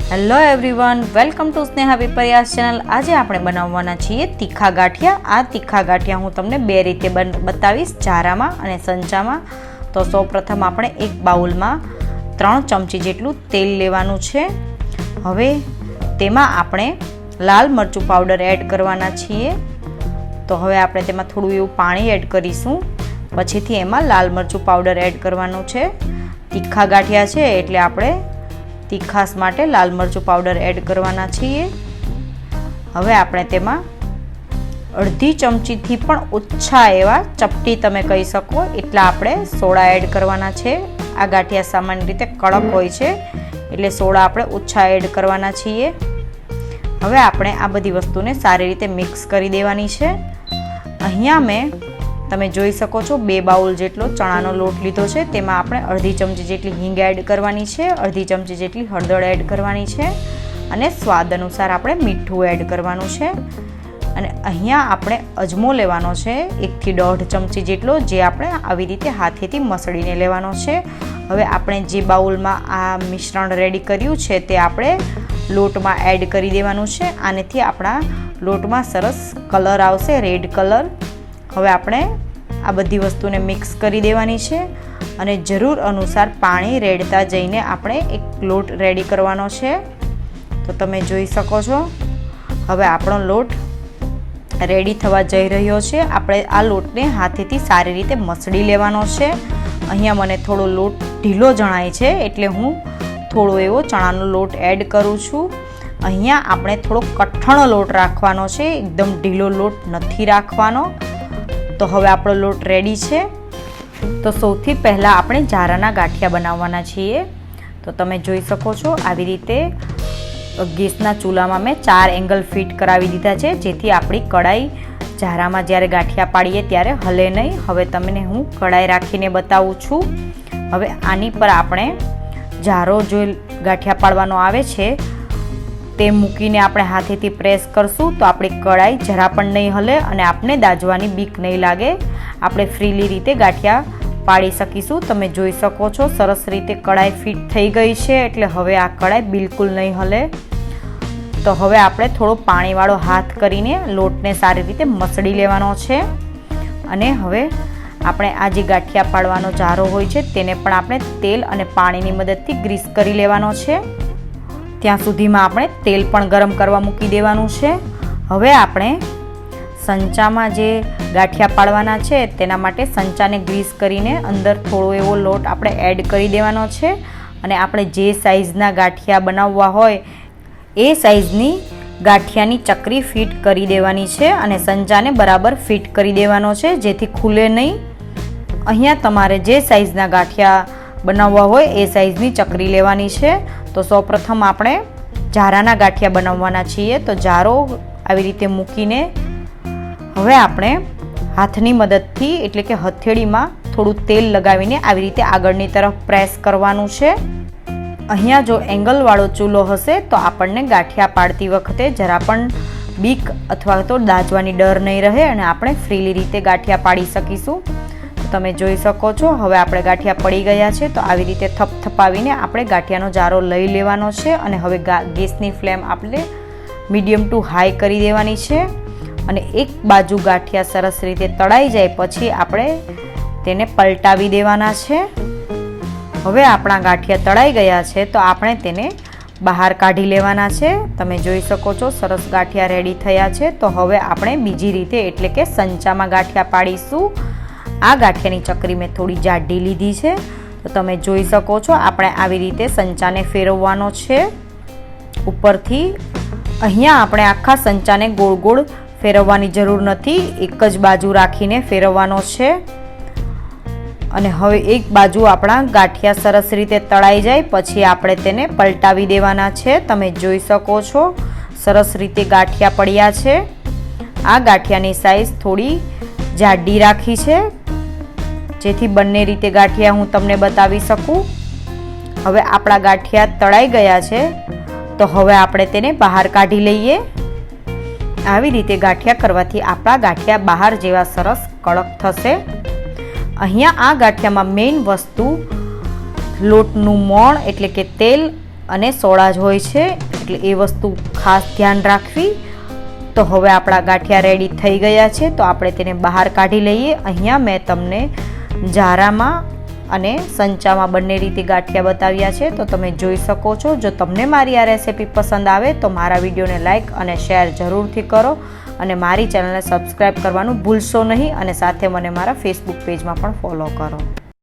Hello everyone, welcome to Sneha Pipariya channel. આજે આપણે બનાવવાના છીએ તીખા ગાંઠિયા। આ તીખા ગાંઠિયા હું તમને બે રીતે બતાવીશ, જારામાં અને સંચામાં। તો સૌપ્રથમ આપણે એક બાઉલમાં 3 ચમચી જેટલું તેલ લેવાનું છે। હવે તેમાં આપણે લાલ મરચું પાવડર એડ કરવાના છીએ। તો હવે આપણે તેમાં થોડું એવું પાણી એડ કરીશું, પછીથી એમાં લાલ મરચું પાવડર એડ કરવાનું છે। તીખા ગાંઠિયા છે એટલે આપણે તીખાસ માટે લાલ મરચું પાવડર એડ કરવાના છીએ। હવે આપણે તેમાં અડધી ચમચીથી પણ ઓછા એવા ચપટી તમે કહી શકો એટલા આપણે સોડા એડ કરવાના છે। આ ગાંઠિયા સામાન્ય રીતે કડક હોય છે એટલે સોડા આપણે ઓછા એડ કરવાના છીએ। હવે આપણે આ બધી વસ્તુને સારી રીતે મિક્સ કરી દેવાની છે। અહીંયા મેં તમે જોઈ શકો છો 2 બાઉલ જેટલો ચણાનો લોટ લીધો છે, તેમાં આપણે અડધી ચમચી જેટલી હિંગ એડ કરવાની છે, અડધી ચમચી જેટલી હળદર એડ કરવાની છે અને સ્વાદ અનુસાર આપણે મીઠું એડ કરવાનું છે। અને અહીંયા આપણે અજમો લેવાનો છે 1 થી 1.5 ચમચી જેટલો, જે આપણે આવી રીતે હાથેથી મસળીને લેવાનો છે। હવે આપણે જે બાઉલમાં આ મિશ્રણ રેડી કર્યું છે તે આપણે લોટમાં એડ કરી દેવાનું છે। આનેથી આપણા લોટમાં સરસ કલર આવશે, રેડ કલર। હવે આપણે આ બધી વસ્તુને મિક્સ કરી દેવાની છે અને જરૂર અનુસાર પાણી રેડતા જઈને આપણે એક લોટ રેડી કરવાનો છે। તો તમે જોઈ શકો છો હવે આપણો લોટ રેડી થવા જઈ રહ્યો છે। આપણે આ લોટને હાથેથી સારી રીતે મસળી લેવાનો છે। અહીંયા મને થોડો લોટ ઢીલો જણાય છે એટલે હું થોડો એવો ચણાનો લોટ એડ કરું છું। અહીંયા આપણે થોડો કઠણ લોટ રાખવાનો છે, એકદમ ઢીલો લોટ નથી રાખવાનો। તો હવે આપણો લોટ રેડી છે। તો સૌથી પહેલાં આપણે જારાના ગાંઠિયા બનાવવાના છીએ। તો તમે જોઈ શકો છો આવી રીતે ગેસના ચૂલામાં મેં 4 એંગલ ફિટ કરાવી દીધા છે, જેથી આપણી કઢાઈ જારામાં જ્યારે ગાંઠિયા પાડીએ ત્યારે હલે નહીં। હવે તમને હું કઢાઈ રાખીને બતાવું છું। હવે આની પર આપણે જારો જો ગાંઠિયા પાડવાનો આવે છે તે મૂકીને આપણે હાથેથી પ્રેસ કરશું તો આપણી કઢાઈ જરા પણ નહીં હલે અને આપણે દાજવાની બીક નહીં લાગે। આપણે ફ્રીલી રીતે ગાંઠિયા પાડી શકીશું। તમે જોઈ શકો છો સરસ રીતે કઢાઈ ફિટ થઈ ગઈ છે એટલે હવે આ કઢાઈ બિલકુલ નહીં હલે। તો હવે આપણે થોડો પાણીવાળો હાથ કરીને લોટને સારી રીતે મસળી લેવાનો છે અને હવે આપણે આ જે ગાંઠિયા પાડવાનો જારો હોય છે તેને પણ આપણે તેલ અને પાણીની મદદથી ગ્રીસ કરી લેવાનો છે। ત્યાં સુધીમાં આપણે તેલ પણ ગરમ કરવા મૂકી દેવાનું છે। હવે આપણે સંચામાં જે ગાંઠિયા પાડવાના છે તેના માટે સંચાને ગ્રીસ કરીને અંદર થોડો એવો લોટ આપણે એડ કરી દેવાનો છે અને આપણે જે સાઈઝના ગાંઠિયા બનાવવા હોય એ સાઈઝની ગાંઠિયાની ચકરી ફિટ કરી દેવાની છે અને સંચાને બરાબર ફિટ કરી દેવાનો છે, જેથી ખુલે નહીં। અહીંયા તમારે જે સાઈઝના ગાંઠિયા બનાવવા હોય એ સાઈઝની ચકરી લેવાની છે। તો સૌપ્રથમ આપણે જારાના ગાંઠિયા બનાવવાના છીએ। તો જારો આવી રીતે મૂકીને હવે આપણે હાથની મદદથી એટલે કે હથેળીમાં થોડું તેલ લગાવીને આવી રીતે આગળની તરફ પ્રેસ કરવાનું છે। અહીંયા જો એંગલવાળો ચૂલો હશે તો આપણને ગાંઠિયા પાડતી વખતે જરા પણ બીક અથવા તો દાજવાની ડર નહીં રહે અને આપણે ફ્રીલી રીતે ગાંઠિયા પાડી શકીશું। તમે જોઈ શકો છો હવે આપણે ગાંઠિયા પડી ગયા છે। તો આવી રીતે થપથપાવીને આપણે ગાંઠિયાનો જારો લઈ લેવાનો છે અને હવે ગેસની ફ્લેમ આપણે મીડિયમ ટુ હાઈ કરી દેવાની છે અને એક બાજુ ગાંઠિયા સરસ રીતે તળાઈ જાય પછી આપણે તેને પલટાવી દેવાના છે। હવે આપણા ગાંઠિયા તળાઈ ગયા છે તો આપણે તેને બહાર કાઢી લેવાના છે। તમે જોઈ શકો છો સરસ ગાંઠિયા રેડી થયા છે। તો હવે આપણે બીજી રીતે એટલે કે સંચામાં ગાંઠિયા પાડીશું। આ ગાંઠિયાની ચકરી મેં થોડી જાડી લીધી છે। તો તમે જોઈ શકો છો આપણે આવી રીતે સંચાને ફેરવવાનો છે ઉપરથી। અહીંયા આપણે આખા સંચાને ગોળ ગોળ ફેરવવાની જરૂર નથી, એક જ બાજુ રાખીને ફેરવવાનો છે। અને હવે એક બાજુ આપણા ગાંઠિયા સરસ રીતે તળાઈ જાય પછી આપણે તેને પલટાવી દેવાના છે। તમે જોઈ શકો છો સરસ રીતે ગાંઠિયા પડ્યા છે। આ ગાંઠિયાની સાઈઝ થોડી જાડી રાખી છે જેથી બંને રીતે ગાંઠિયા હું તમને બતાવી શકું। હવે આપણા ગાંઠિયા તળાઈ ગયા છે તો હવે આપણે તેને બહાર કાઢી લઈએ। આવી રીતે ગાંઠિયા કરવાથી આપણા ગાંઠિયા બહાર જેવા સરસ કડક થશે। અહીંયા આ ગાંઠિયામાં મેઇન વસ્તુ લોટનું મોણ એટલે કે તેલ અને સોડા જ હોય છે, એટલે એ વસ્તુ ખાસ ધ્યાન રાખવી. તો હવે આપણા ગાંઠિયા રેડી થઈ ગયા છે, તો આપણે તેને બહાર કાઢી લઈએ. અહીંયા મેં તમને જારામાં અને સંચામાં બંને રીતે ગાંઠિયા બતાવ્યા છે, તો તમે જોઈ શકો છો. જો તમને મારી આ રેસિપી પસંદ આવે તો મારા વિડીયોને લાઈક અને શેર જરૂરથી કરો, અને મારી ચેનલને સબસ્ક્રાઈબ કરવાનું ભૂલશો નહીં, અને સાથે મને મારા ફેસબુક પેજમાં પણ ફોલો કરો.